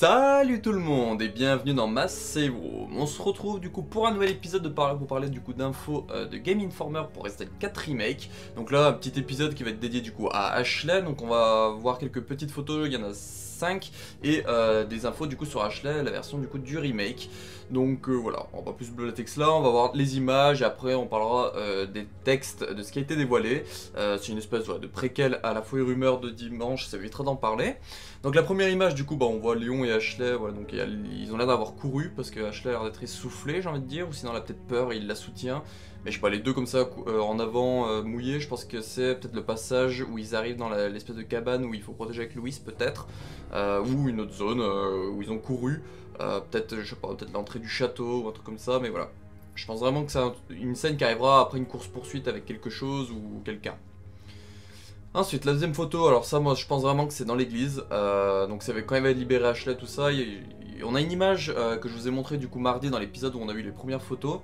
Salut tout le monde et bienvenue dans ma save room. On se retrouve du coup pour un nouvel épisode pour parler du coup d'infos de Game Informer pour Resident 4 Remake. Donc là un petit épisode qui va être dédié du coup à Ashley. Donc on va voir quelques petites photos, il y en a 5 et des infos du coup sur Ashley, la version du coup du remake. Donc voilà, on va plus bleu latex là, on va voir les images et après on parlera des textes de ce qui a été dévoilé. C'est une espèce de préquel à la fois rumeur de dimanche, ça évitera d'en parler. Donc la première image du coup bah, on voit Léon et Ashley, voilà, donc ils ont l'air d'avoir couru parce que Ashley a l'air d'être essoufflée j'ai envie de dire, ou sinon elle a peut-être peur et il la soutient. Mais je sais pas, les deux comme ça en avant mouillés, je pense que c'est peut-être le passage où ils arrivent dans l'espèce de cabane où il faut protéger avec Louis peut-être, ou une autre zone où ils ont couru, peut-être je sais pas, peut-être l'entrée du château ou un truc comme ça, mais voilà. Je pense vraiment que c'est une scène qui arrivera après une course-poursuite avec quelque chose ou quelqu'un. Ensuite, la deuxième photo, alors ça, moi je pense vraiment que c'est dans l'église. Donc, c'est quand il va libérer Ashley, tout ça. On a une image que je vous ai montré du coup mardi dans l'épisode où on a eu les premières photos.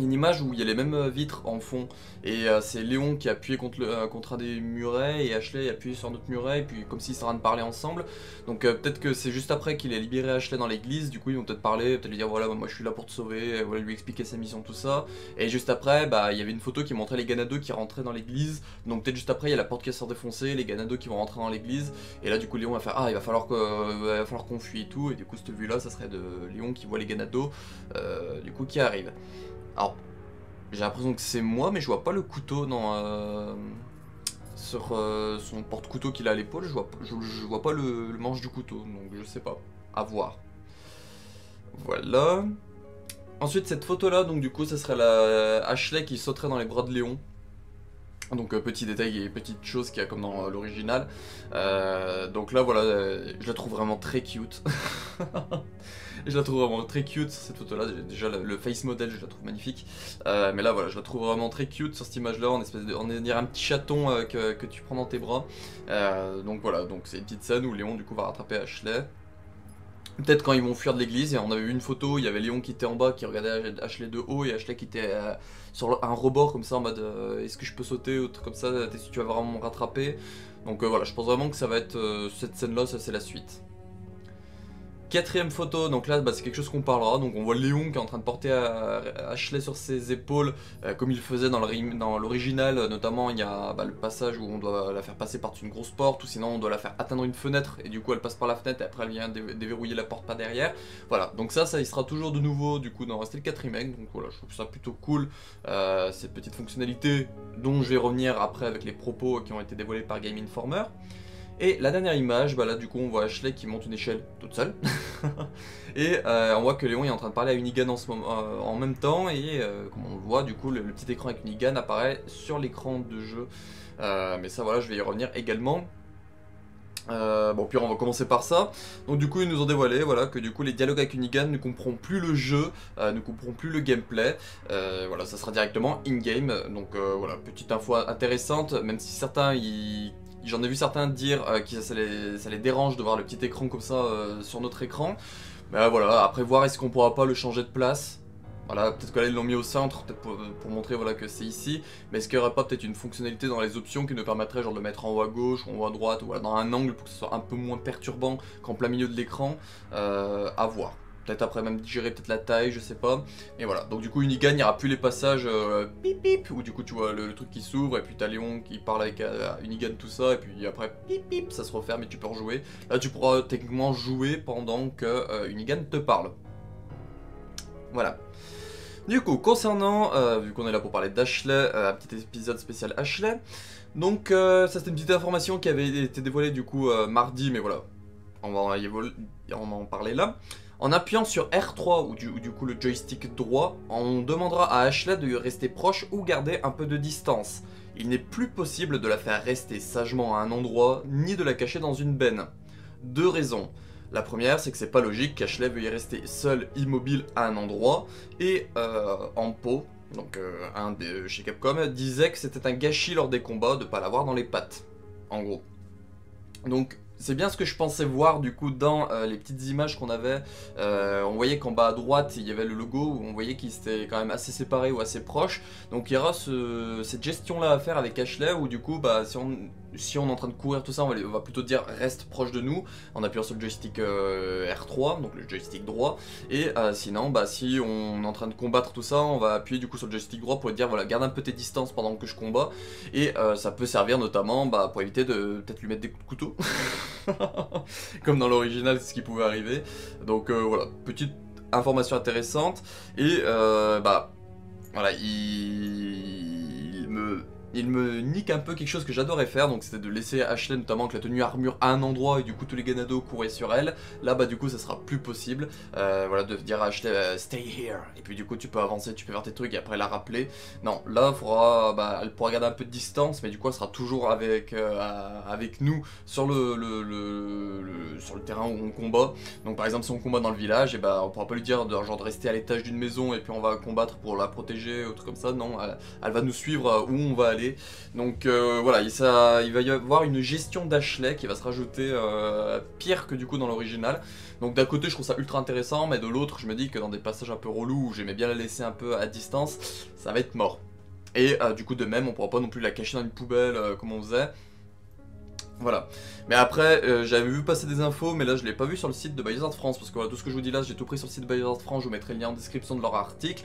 Une image où il y a les mêmes vitres en fond et c'est Léon qui a appuyé contre un des murets et Ashley a appuyé sur un autre muret et puis comme s'ils sont en train de parler ensemble. Donc peut-être que c'est juste après qu'il ait libéré Ashley dans l'église, du coup ils vont peut-être parler, peut-être lui dire voilà moi je suis là pour te sauver, voilà, lui expliquer sa mission tout ça. Et juste après bah il y avait une photo qui montrait les Ganados qui rentraient dans l'église, donc peut-être juste après il y a la porte qui sort défoncée, les Ganados qui vont rentrer dans l'église et là du coup Léon va faire ah il va falloir qu'on fuit et tout, et du coup cette vue là ça serait de Léon qui voit les Ganados du coup qui arrivent. Alors, j'ai l'impression que c'est moi, mais je vois pas le couteau sur son porte-couteau qu'il a à l'épaule. Je vois pas le manche du couteau, donc je sais pas. À voir. Voilà. Ensuite, cette photo-là, donc du coup, ça serait la Ashley qui sauterait dans les bras de Léon. Donc petit détail et petite chose qu'il y a comme dans l'original. Donc là voilà, je la trouve vraiment très cute. Je la trouve vraiment très cute sur cette photo là, déjà le face model je la trouve magnifique. Mais là voilà, je la trouve vraiment très cute sur cette image là, on dirait un petit chaton que tu prends dans tes bras. Donc voilà, donc c'est une petite scène où Léon du coup va rattraper Ashley. Peut-être quand ils vont fuir de l'église, et on avait vu une photo, il y avait Léon qui était en bas, qui regardait Ashley de haut, et Ashley qui était sur un rebord comme ça, en mode est-ce que je peux sauter, ou truc comme ça, si tu vas vraiment me rattraper. Donc voilà, je pense vraiment que ça va être cette scène-là, ça c'est la suite. Quatrième photo, donc là bah, c'est quelque chose qu'on parlera, donc on voit Léon qui est en train de porter Ashley sur ses épaules comme il faisait dans l'original, notamment il y a le passage où on doit la faire passer par une grosse porte ou sinon on doit la faire atteindre une fenêtre et du coup elle passe par la fenêtre et après elle vient déverrouiller la porte par derrière. Voilà, donc ça il sera toujours de nouveau du coup dans Resident 4 Remake, donc voilà je trouve ça plutôt cool, cette petite fonctionnalité dont je vais revenir après avec les propos qui ont été dévoilés par Game Informer. Et la dernière image, bah là du coup on voit Ashley qui monte une échelle toute seule. Et on voit que Léon est en train de parler à Unigan en même temps. Et comme on le voit du coup le petit écran avec Unigan apparaît sur l'écran de jeu. Mais ça voilà je vais y revenir également. Bon puis on va commencer par ça. Donc du coup ils nous ont dévoilé voilà, que du coup les dialogues avec Unigan ne comprendront plus le jeu, ne comprendront plus le gameplay. Voilà ça sera directement in-game. Donc voilà, petite info intéressante, même si certains j'en ai vu certains dire que ça les dérange de voir le petit écran comme ça sur notre écran. Mais voilà, après voir est-ce qu'on pourra pas le changer de place. Voilà, peut-être que là ils l'ont mis au centre, peut-être pour montrer voilà, que c'est ici. Mais est-ce qu'il n'y aurait pas peut-être une fonctionnalité dans les options qui nous permettrait genre de le mettre en haut à gauche ou en haut à droite, ou voilà, dans un angle pour que ce soit un peu moins perturbant qu'en plein milieu de l'écran, à voir. Peut-être après même digérer peut-être la taille, je sais pas. Et voilà, donc du coup Unigan, il n'y aura plus les passages pip pip, où du coup tu vois le truc qui s'ouvre, et puis t'as Léon qui parle avec Unigan tout ça, et puis après pip pip, ça se referme et tu peux rejouer. Là tu pourras techniquement jouer pendant que Unigan te parle. Voilà. Du coup, concernant, vu qu'on est là pour parler d'Ashley, un petit épisode spécial Ashley, donc ça c'était une petite information qui avait été dévoilée du coup mardi, mais voilà, on va en parler là. En appuyant sur R3 ou du coup le joystick droit, on demandera à Ashley de rester proche ou garder un peu de distance. Il n'est plus possible de la faire rester sagement à un endroit, ni de la cacher dans une benne. Deux raisons. La première, c'est que c'est pas logique qu'Ashley veuille rester seule, immobile à un endroit, et Ampo, donc un de chez Capcom, disait que c'était un gâchis lors des combats de pas l'avoir dans les pattes, en gros. Donc c'est bien ce que je pensais voir du coup dans les petites images qu'on avait. On voyait qu'en bas à droite il y avait le logo où on voyait qu'ils étaient quand même assez séparés ou assez proches. Donc il y aura cette gestion là à faire avec Ashley où du coup bah, si on si on est en train de courir tout ça, on va plutôt dire reste proche de nous en appuyant sur le joystick R3, donc le joystick droit. Et sinon, bah, si on est en train de combattre tout ça, on va appuyer du coup sur le joystick droit pour lui dire voilà, garde un peu tes distances pendant que je combats. Et ça peut servir notamment bah, pour éviter de peut-être lui mettre des coups de couteau. Comme dans l'original, c'est ce qui pouvait arriver. Donc voilà, petite information intéressante. Et bah voilà, il me nique un peu quelque chose que j'adorais faire, donc c'était de laisser Ashley notamment avec la tenue armure à un endroit et du coup tous les Ganado couraient sur elle. Là bah du coup ça sera plus possible, voilà, de dire à Ashley stay here, et puis du coup tu peux avancer, tu peux faire tes trucs et après la rappeler. Non, là bah, elle pourra garder un peu de distance, mais du coup elle sera toujours avec nous sur sur le terrain où on combat. Donc par exemple si on combat dans le village, et bah on pourra pas lui dire genre de rester à l'étage d'une maison et puis on va combattre pour la protéger ou truc comme ça. Non, elle va nous suivre où on va aller. Donc voilà, il va y avoir une gestion d'Ashley qui va se rajouter pire que du coup dans l'original. Donc d'un côté je trouve ça ultra intéressant, mais de l'autre je me dis que dans des passages un peu relous où j'aimais bien la laisser un peu à distance, ça va être mort. Et du coup de même on pourra pas non plus la cacher dans une poubelle comme on faisait. Voilà. Mais après, j'avais vu passer des infos, mais là je l'ai pas vu sur le site de Biohazard France, parce que voilà, tout ce que je vous dis là, j'ai tout pris sur le site de Biohazard France, je vous mettrai le lien en description de leur article.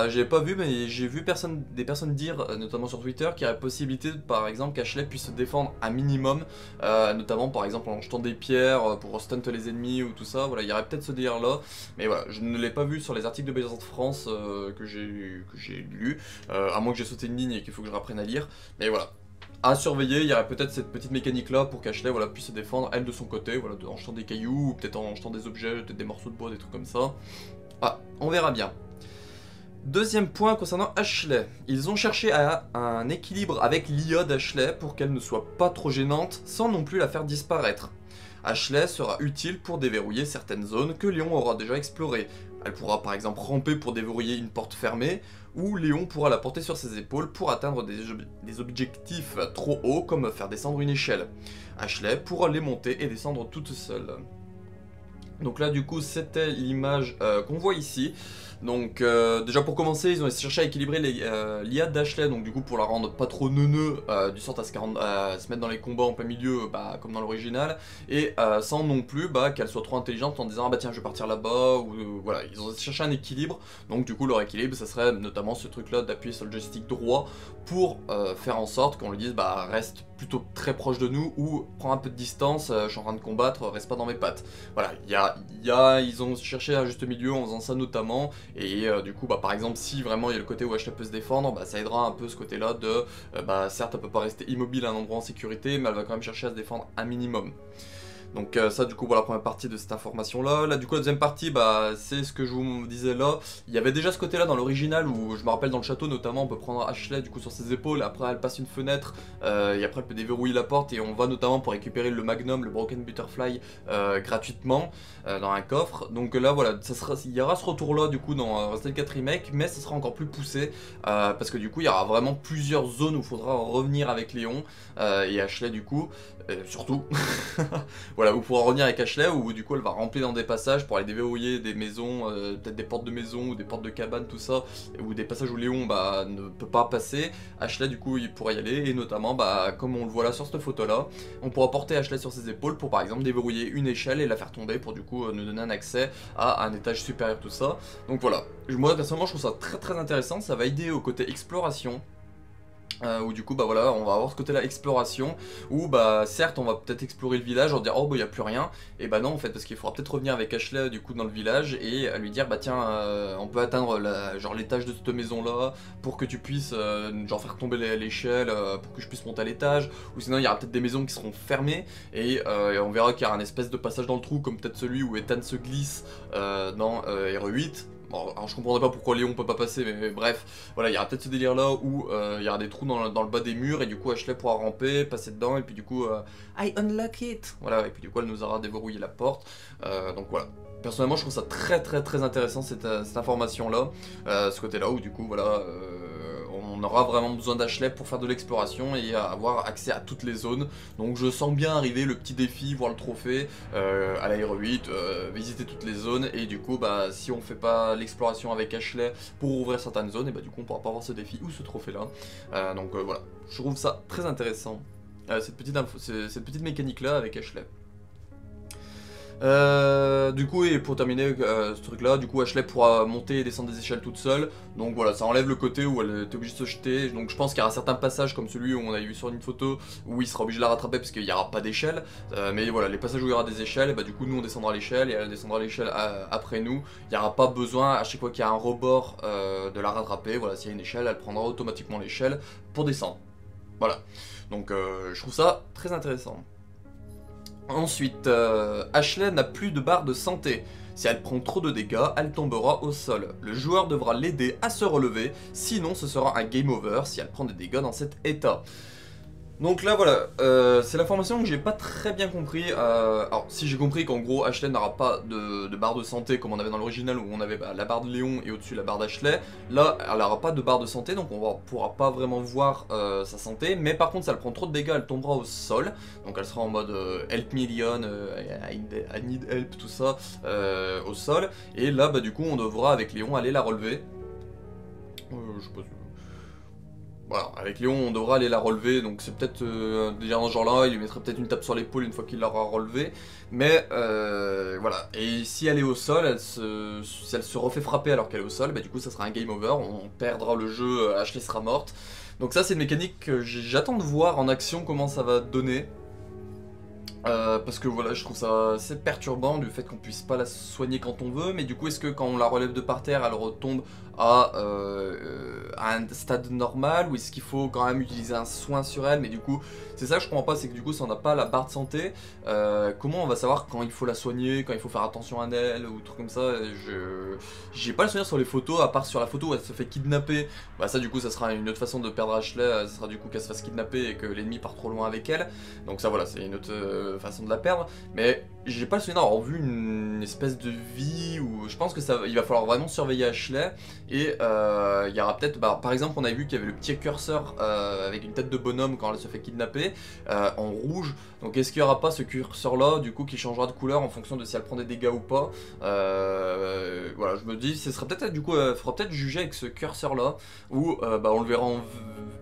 J'ai pas vu, mais j'ai vu des personnes dire, notamment sur Twitter, qu'il y aurait possibilité, par exemple, qu'Ashley puisse se défendre un minimum, notamment par exemple en jetant des pierres pour stunt les ennemis ou tout ça. Voilà, il y aurait peut-être ce délire là, mais voilà, je ne l'ai pas vu sur les articles de Biohazard France que j'ai lu, à moins que j'ai sauté une ligne et qu'il faut que je reprenne à lire, mais voilà. À surveiller, il y aurait peut-être cette petite mécanique là pour qu'Ashley voilà, puisse se défendre elle de son côté, voilà, en jetant des cailloux, ou peut-être en jetant des objets, peut-être des morceaux de bois, des trucs comme ça. Ah, on verra bien. Deuxième point concernant Ashley, ils ont cherché un équilibre avec l'IA d'Ashley pour qu'elle ne soit pas trop gênante sans non plus la faire disparaître. Ashley sera utile pour déverrouiller certaines zones que Léon aura déjà explorées. Elle pourra par exemple ramper pour déverrouiller une porte fermée, ou Léon pourra la porter sur ses épaules pour atteindre des objectifs trop hauts comme faire descendre une échelle. Ashley pourra les monter et descendre toute seule. Donc là du coup c'était l'image qu'on voit ici. Donc déjà pour commencer ils ont cherché à équilibrer l'IA d'Ashley, donc du coup pour la rendre pas trop neuneux, du sort à se mettre dans les combats en plein milieu bah, comme dans l'original, et sans non plus bah, qu'elle soit trop intelligente en disant ah bah tiens je vais partir là-bas, ou voilà, ils ont cherché un équilibre. Donc du coup leur équilibre ça serait notamment ce truc là d'appuyer sur le joystick droit pour faire en sorte qu'on lui dise bah reste plutôt très proche de nous, ou prends un peu de distance, je suis en train de combattre, reste pas dans mes pattes. Voilà, ils ont cherché un juste milieu en faisant ça notamment, et du coup bah par exemple si vraiment il y a le côté où Ashley peut se défendre, bah ça aidera un peu ce côté là de bah certes elle peut pas rester immobile à un endroit en sécurité, mais elle va quand même chercher à se défendre un minimum. Donc ça du coup pour la première partie de cette information là. Là du coup la deuxième partie bah c'est ce que je vous disais là. Il y avait déjà ce côté là dans l'original où je me rappelle dans le château notamment on peut prendre Ashley du coup sur ses épaules, après elle passe une fenêtre et après elle peut déverrouiller la porte, et on va notamment pour récupérer le Magnum, le Broken Butterfly gratuitement dans un coffre. Donc là voilà, il y aura ce retour là du coup dans Resident Evil 4 Remake, mais ça sera encore plus poussé parce que du coup il y aura vraiment plusieurs zones où il faudra revenir avec Léon et Ashley du coup surtout. Voilà, vous pourrez revenir avec Ashley où du coup elle va remplir dans des passages pour aller déverrouiller des maisons, peut-être des portes de maison ou des portes de cabane, tout ça, ou des passages où Léon bah, ne peut pas passer. Ashley du coup il pourra y aller, et notamment bah, comme on le voit là sur cette photo là, on pourra porter Ashley sur ses épaules pour par exemple déverrouiller une échelle et la faire tomber pour du coup nous donner un accès à un étage supérieur, tout ça. Donc voilà, moi personnellement je trouve ça très très intéressant, ça va aider au côté exploration. Où du coup bah voilà on va avoir ce côté là exploration où bah certes on va peut-être explorer le village en dire oh bah y a plus rien, et bah non en fait parce qu'il faudra peut-être revenir avec Ashley du coup dans le village et lui dire bah tiens on peut atteindre genre l'étage de cette maison là pour que tu puisses genre faire tomber l'échelle pour que je puisse monter à l'étage, ou sinon il y aura peut-être des maisons qui seront fermées et on verra qu'il y a un espèce de passage dans le trou comme peut-être celui où Ethan se glisse dans RE8. Bon, alors je comprendrais pas pourquoi Léon peut pas passer, mais bref, voilà, il y aura peut-être ce délire là où il y aura des trous dans le bas des murs, et du coup Ashley pourra ramper, passer dedans, et puis du coup I unlock it, voilà, et puis du coup elle nous aura déverrouillé la porte, donc voilà. Personnellement je trouve ça très très très intéressant cette information là, ce côté là où du coup voilà on aura vraiment besoin d'Ashley pour faire de l'exploration et avoir accès à toutes les zones. Donc je sens bien arriver le petit défi, voir le trophée à la RE8, visiter toutes les zones, et du coup bah si on fait pas l'exploration avec Ashley pour ouvrir certaines zones, et bah du coup on pourra pas avoir ce défi ou ce trophée là. Donc voilà, je trouve ça très intéressant. cette petite mécanique là avec Ashley. Du coup, et pour terminer ce truc là, du coup Ashley pourra monter et descendre des échelles toute seule. Donc voilà, ça enlève le côté où elle était obligée de se jeter. Donc je pense qu'il y aura certains passages comme celui où on a vu sur une photo où il sera obligé de la rattraper parce qu'il n'y aura pas d'échelle. Mais voilà, les passages où il y aura des échelles, et bah du coup nous on descendra l'échelle et elle descendra l'échelle après nous. Il n'y aura pas besoin à chaque fois qu'il y a un rebord de la rattraper. Voilà, s'il y a une échelle, elle prendra automatiquement l'échelle pour descendre. Voilà, donc je trouve ça très intéressant. Ensuite, Ashley n'a plus de barre de santé. Si elle prend trop de dégâts, elle tombera au sol. Le joueur devra l'aider à se relever, sinon ce sera un game over si elle prend des dégâts dans cet état. Donc là voilà, c'est l'information que j'ai pas très bien compris. Alors si j'ai compris qu'en gros Ashley n'aura pas de barre de santé comme on avait dans l'original où on avait la barre de Léon et au-dessus la barre d'Ashley. Là elle n'aura pas de barre de santé donc on pourra pas vraiment voir sa santé. Mais par contre si elle prend trop de dégâts elle tombera au sol. Donc elle sera en mode help me Leon, I need help tout ça au sol. Et là bah du coup on devra avec Léon aller la relever. Je sais pas si... Voilà, avec Léon on devra aller la relever, donc c'est peut-être déjà dans ce genre là, il lui mettrait peut-être une tape sur l'épaule une fois qu'il l'aura relevée, mais voilà, et si elle est au sol, si elle se refait frapper alors qu'elle est au sol, bah du coup ça sera un game over, on perdra le jeu, Ashley sera morte, donc ça c'est une mécanique que j'attends de voir en action comment ça va donner. Parce que voilà, je trouve ça assez perturbant du fait qu'on puisse pas la soigner quand on veut, mais du coup est-ce que quand on la relève de par terre elle retombe à un stade normal ou est-ce qu'il faut quand même utiliser un soin sur elle? Mais du coup c'est ça que je comprends pas, c'est que du coup si on n'a pas la barre de santé, comment on va savoir quand il faut la soigner, quand il faut faire attention à elle ou trucs comme ça? J'ai pas le souvenir sur les photos, à part sur la photo où elle se fait kidnapper, bah ça du coup ça sera une autre façon de perdre Ashley, ça sera du coup qu'elle se fasse kidnapper et que l'ennemi part trop loin avec elle, donc ça voilà c'est une autre façon de la perdre, mais j'ai pas le souvenir d'avoir vu une espèce de vie où je pense que il va falloir vraiment surveiller Ashley et il y aura peut-être, bah, par exemple on a vu qu'il y avait le petit curseur avec une tête de bonhomme quand elle se fait kidnapper en rouge, donc est-ce qu'il y aura pas ce curseur là du coup qui changera de couleur en fonction de si elle prend des dégâts ou pas, voilà je me dis ce serait peut-être du coup faudra peut-être juger avec ce curseur là où bah, on le verra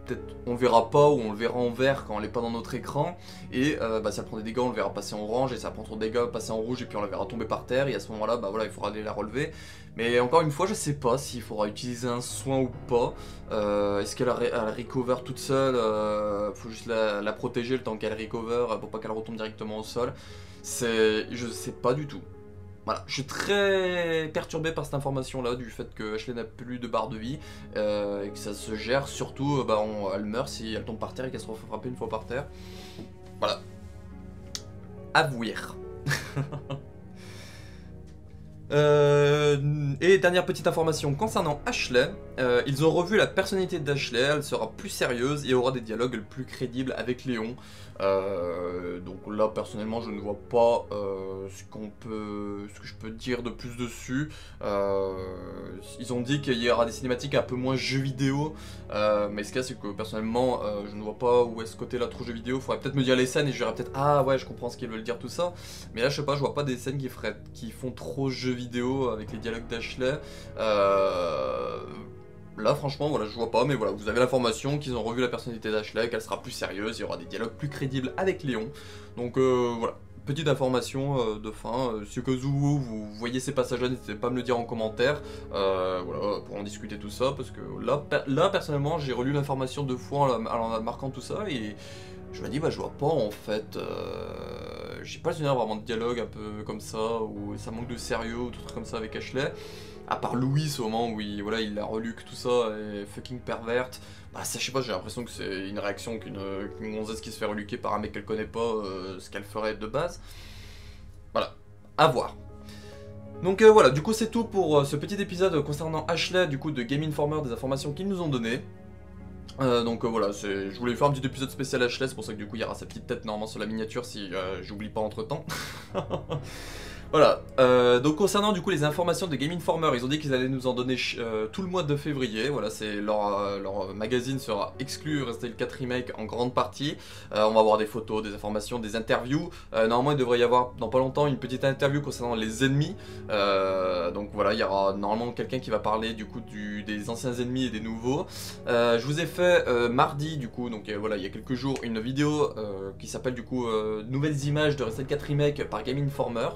peut-être on le verra pas ou on le verra en vert quand elle est pas dans notre écran et bah, si elle prend des dégâts on le verra passer en orange et si elle prend trop de dégâts passer en rouge et puis on la verra tomber par terre et à ce moment là bah voilà il faudra aller la relever, mais encore une fois je sais pas s'il faudra utiliser un soin ou pas, est-ce qu'elle recover toute seule, faut juste la protéger le temps qu'elle recover pour pas qu'elle retombe directement au sol, je sais pas du tout. Voilà, je suis très perturbé par cette information là, du fait que Ashley n'a plus de barre de vie, et que ça se gère, surtout bah, elle meurt si elle tombe par terre et qu'elle se refait frapper une fois par terre. Voilà. Avouer. Et dernière petite information concernant Ashley, ils ont revu la personnalité d'Ashley, elle sera plus sérieuse et aura des dialogues plus crédibles avec Léon. Donc là personnellement je ne vois pas ce que je peux dire de plus dessus. Ils ont dit qu'il y aura des cinématiques un peu moins jeux vidéo, mais ce qu'il y a c'est que personnellement je ne vois pas où est ce côté là trop jeux vidéo. Faudrait peut-être me dire les scènes et je dirais peut-être ah ouais je comprends ce qu'ils veulent dire tout ça, mais là je sais pas, je vois pas des scènes qui font trop jeux vidéo avec les dialogues d'Ashley. Là franchement voilà je vois pas, mais voilà vous avez l'information qu'ils ont revu la personnalité d'Ashley, qu'elle sera plus sérieuse, il y aura des dialogues plus crédibles avec Léon, donc voilà, petite information de fin, si au cas où vous voyez ces passages là n'hésitez pas à me le dire en commentaire, voilà pour en discuter tout ça, parce que là personnellement j'ai relu l'information 2 fois en marquant tout ça et je me dis bah je vois pas en fait, j'ai pas le souvenir vraiment de dialogue un peu comme ça, où ça manque de sérieux ou tout truc comme ça avec Ashley. À part Louis au moment où il la reluque tout ça et fucking perverte, bah ça je sais pas, j'ai l'impression que c'est une réaction qu'une gonzesse qui se fait reluquer par un mec qu'elle connaît pas, ce qu'elle ferait de base. Voilà, à voir. Donc voilà, du coup c'est tout pour ce petit épisode concernant Ashley, du coup de Game Informer, des informations qu'ils nous ont données. Donc voilà, je voulais faire un petit épisode spécial Ashley, c'est pour ça que du coup il y aura sa petite tête normalement sur la miniature si j'oublie pas entre temps. Voilà, donc concernant du coup les informations de Game Informer, ils ont dit qu'ils allaient nous en donner tout le mois de février, voilà, c'est leur magazine sera exclu Resident Evil 4 Remake en grande partie, on va avoir des photos, des informations, des interviews, normalement il devrait y avoir dans pas longtemps une petite interview concernant les ennemis, donc voilà, il y aura normalement quelqu'un qui va parler du coup des anciens ennemis et des nouveaux. Je vous ai fait mardi du coup, donc voilà, il y a quelques jours, une vidéo qui s'appelle du coup Nouvelles images de Resident Evil 4 Remake par Game Informer.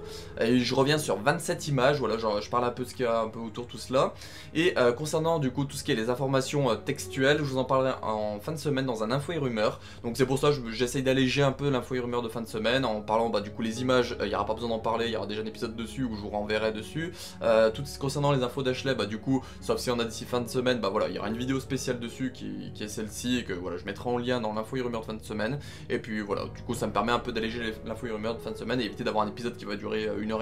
Et je reviens sur 27 images, voilà, genre, je parle un peu de ce qu'il y a un peu autour de tout cela. Et concernant du coup tout ce qui est les informations textuelles, je vous en parlerai en fin de semaine dans un info et rumeur. Donc c'est pour ça que j'essaye d'alléger un peu l'info et rumeur de fin de semaine en parlant du coup les images, il n'y aura pas besoin d'en parler, il y aura déjà un épisode dessus où je vous renverrai dessus. Tout ce concernant les infos d'Ashley, du coup, sauf si on a d'ici fin de semaine, voilà, il y aura une vidéo spéciale dessus qui est celle-ci et que voilà, je mettrai en lien dans l'info et rumeur de fin de semaine. Et puis voilà, du coup ça me permet un peu d'alléger l'info et rumeur de fin de semaine et éviter d'avoir un épisode qui va durer 1h30.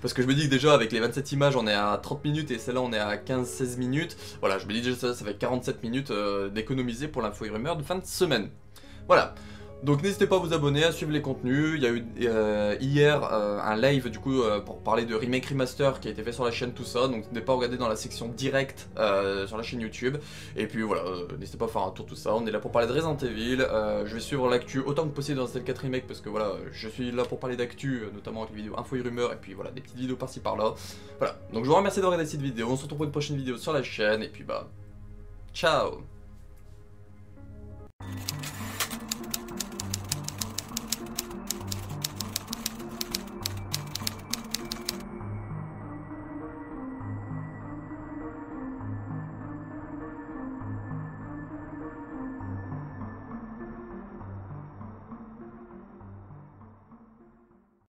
Parce que je me dis que déjà avec les 27 images on est à 30 minutes et celle-là on est à 15-16 minutes. Voilà, je me dis déjà ça fait 47 minutes d'économiser pour l'info et rumeur de fin de semaine. Voilà. Donc n'hésitez pas à vous abonner, à suivre les contenus. Il y a eu hier un live du coup pour parler de Remake Remaster qui a été fait sur la chaîne, tout ça. Donc n'hésitez pas à regarder dans la section direct sur la chaîne YouTube. Et puis voilà, n'hésitez pas à faire un tour tout ça. On est là pour parler de Resident Evil. Je vais suivre l'actu autant que possible dans Resident Evil 4 Remake parce que voilà, je suis là pour parler d'actu, notamment avec les vidéos info et rumeurs et puis voilà, des petites vidéos par-ci par-là. Voilà, donc je vous remercie de regarder cette vidéo. On se retrouve pour une prochaine vidéo sur la chaîne et puis ciao.